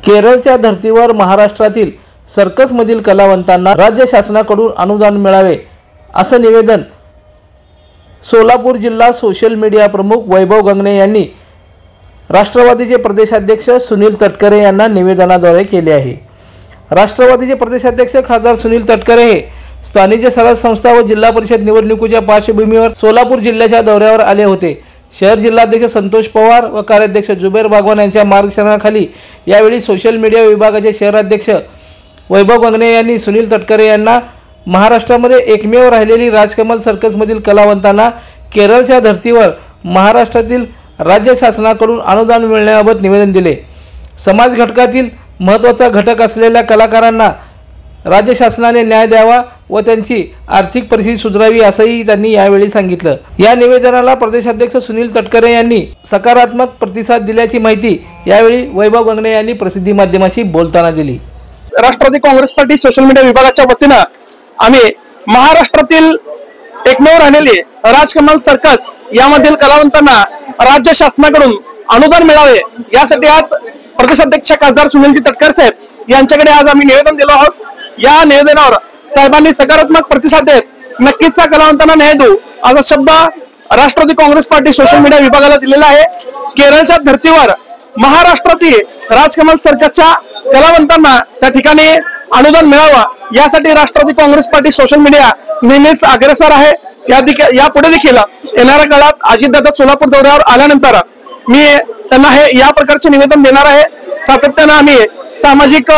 केरळच्या धर्तीवर महाराष्ट्रातील सर्कसमधील कलावंतांना राज्य शासनाकडून अनुदान मिळावे असं निवेदन सोलापूर जिल्हा सोशल मीडिया प्रमुख वैभव गंगणे यांनी राष्ट्रवादीचे प्रदेशाध्यक्ष सुनील तटकरे यांना निवेदनाद्वारे केले आहे। राष्ट्रवादीचे प्रदेशाध्यक्ष खासदार सुनील तटकरे हे स्थानिक स्वराज्य संस्था व जिल्हा परिषद निवडणुकीच्या पार्श्वभूमीवर सोलापूर जिल्ह्याच्या दौऱ्यावर आले होते। शहर जिल्हाध्यक्ष संतोष पवार व कार्याध्यक्ष जुबेर बागवान यांच्या मार्गदर्शनाखाली यावेळी सोशल मीडिया विभागाचे शहराध्यक्ष वैभव गंगणे यांनी सुनील तटकरे यांना महाराष्ट्रामध्ये एकमेव राहिलेली राजकमल सर्कसमधील कलावंतांना केरळच्या धर्तीवर महाराष्ट्रातील राज्य शासनाकडून अनुदान मिळण्याबाबत निवेदन दिले। समाज घटकातील महत्त्वाचा घटक असलेल्या कलाकारांना राज्य शासनाने न्याय द्यावा व त्यांची आर्थिक परिस्थिती सुधारावी असंही त्यांनी यावेळी सांगितलं। या निवेदनाला प्रदेशाध्यक्ष सुनील तटकरे यांनी सकारात्मक प्रतिसाद दिल्याची माहिती यावेळी वैभव गंगणे यांनी प्रसिद्धी माध्यमाशी बोलताना दिली। Rashtravadi Congress party social media विभागाच्या वतीने आम्ही महाराष्ट्रातील एकमेव राहिलेली राजकमल सर्कस यामधील कलावंतांना राज्य शासनाकडून अनुदान मिळावे यासाठी आज प्रदेशाध्यक्ष खासदार सुनीलजी तटकरे साहेब यांच्याकडे आज आम्ही निवेदन दिलो आहोत। या निवेदनावर साहेबांनी सकारात्मक प्रतिसाद देत नक्कीच त्या कलावंतांना न्याय देऊ असा शब्द Rashtravadi Congress party social media विभागाला दिलेला आहे। केरळच्या धर्तीवर महाराष्ट्रातील राजकमल सर्कसच्या कलावंतांना त्या ठिकाणी अनुदान मिळावं यासाठी Rashtravadi Congress party social media नेहमीच अग्रेसर आहे। यापुढे देखील येणाऱ्या काळात अजितदादा सोलापूर दौऱ्यावर आल्यानंतर मी त्यांना हे या प्रकारचे निवेदन देणार आहे। सातत्याने आम्ही सामाजिक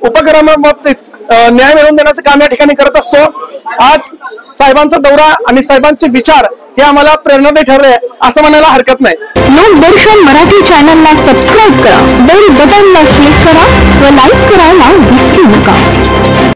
उपक्रमाबाबतीत न्याय मिळवून देण्याचं काम या ठिकाणी करत असतो। आज साहेबांचा दौरा आणि साहेबांचे विचार हे आम्हाला प्रेरणादायी ठरले असं म्हणायला हरकत नाही। लोकदर्शन मराठी चॅनलला सबस्क्राईब करा, बेल बटनला क्लिक करा व लाईक करायला विसरू नका।